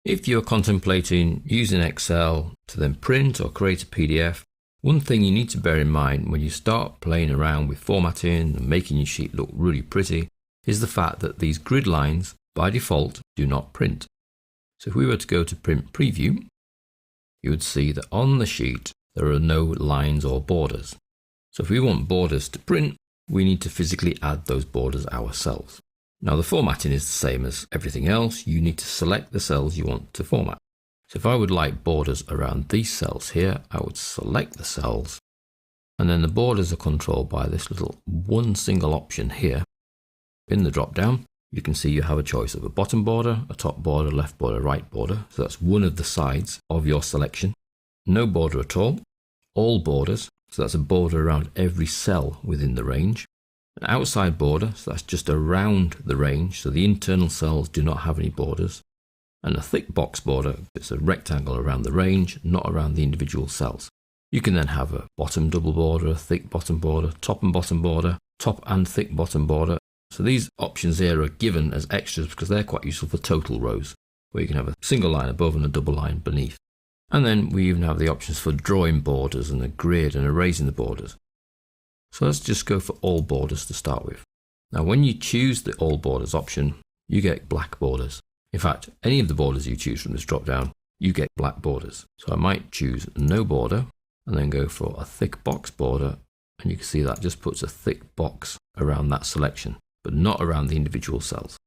If you're contemplating using Excel to then print or create a PDF, one thing you need to bear in mind when you start playing around with formatting and making your sheet look really pretty is the fact that these grid lines by default do not print. So if we were to go to print preview, you would see that on the sheet there are no lines or borders. So if we want borders to print, we need to physically add those borders ourselves. Now the formatting is the same as everything else. You need to select the cells you want to format. So if I would like borders around these cells here, I would select the cells, and then the borders are controlled by this little one single option here. In the drop down, you can see you have a choice of a bottom border, a top border, left border, right border. So that's one of the sides of your selection. No border at all borders. So that's a border around every cell within the range. An outside border, so that's just around the range. So the internal cells do not have any borders. And a thick box border, it's a rectangle around the range, not around the individual cells. You can then have a bottom double border, a thick bottom border, top and bottom border, top and thick bottom border. So these options here are given as extras because they're quite useful for total rows, where you can have a single line above and a double line beneath. And then we even have the options for drawing borders and a grid and erasing the borders. So let's just go for all borders to start with. Now when you choose the all borders option, you get black borders. In fact, any of the borders you choose from this drop down, you get black borders. So I might choose no border and then go for a thick box border, and you can see that just puts a thick box around that selection, but not around the individual cells.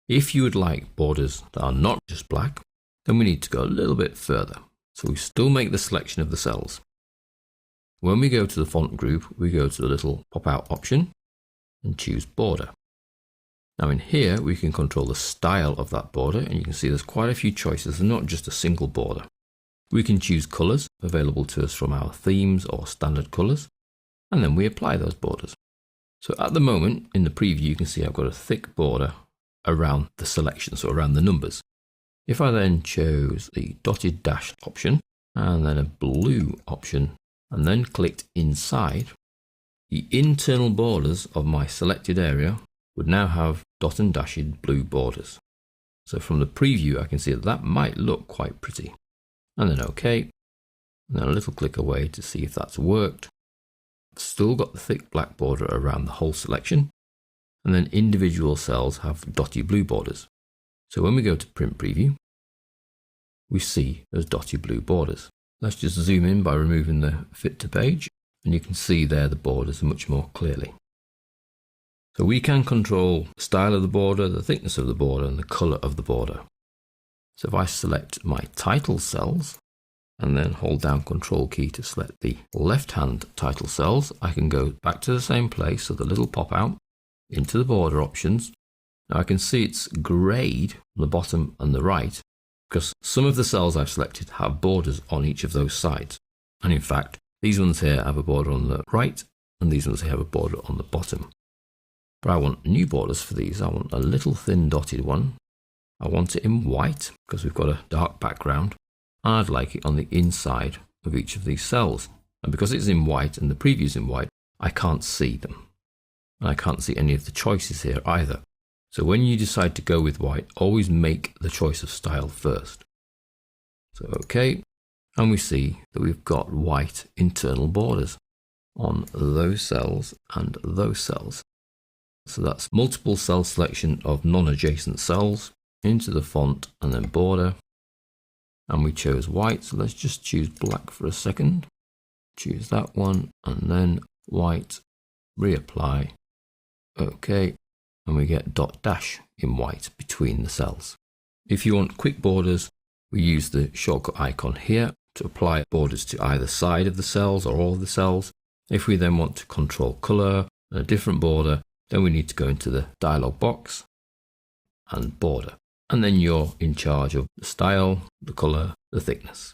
If you would like borders that are not just black, then we need to go a little bit further. So we still make the selection of the cells. When we go to the font group, we go to the little pop-out option and choose border. Now in here, we can control the style of that border, and you can see there's quite a few choices and not just a single border. We can choose colors available to us from our themes or standard colors, and then we apply those borders. So at the moment in the preview, you can see I've got a thick border around the selection, so around the numbers. If I then chose the dotted dash option and then a blue option and then clicked inside, the internal borders of my selected area would now have dot and dashed blue borders. So from the preview, I can see that that might look quite pretty. And then OK, and then a little click away to see if that's worked. Still got the thick black border around the whole selection, and then individual cells have dotty blue borders. So when we go to print preview, we see those dotty blue borders. Let's just zoom in by removing the fit to page, and you can see there the borders much more clearly. So we can control the style of the border, the thickness of the border, and the color of the border. So if I select my title cells and then hold down Control key to select the left-hand title cells, I can go back to the same place, so the little pop-out, into the border options. Now I can see it's grayed on the bottom and the right because some of the cells I've selected have borders on each of those sides. And in fact, these ones here have a border on the right and these ones here have a border on the bottom. But I want new borders for these. I want a little thin dotted one. I want it in white because we've got a dark background. And I'd like it on the inside of each of these cells. And because it's in white and the preview's in white, I can't see them. And I can't see any of the choices here either. So when you decide to go with white, always make the choice of style first. So OK, and we see that we've got white internal borders on those cells and those cells. So that's multiple cell selection of non-adjacent cells into the font and then border. And we chose white, so let's just choose black for a second. Choose that one and then white, reapply, OK, and we get dot dash in white between the cells. If you want quick borders, we use the shortcut icon here to apply borders to either side of the cells or all of the cells. If we then want to control color and a different border, then we need to go into the dialog box and border. And then you're in charge of the style, the color, the thickness.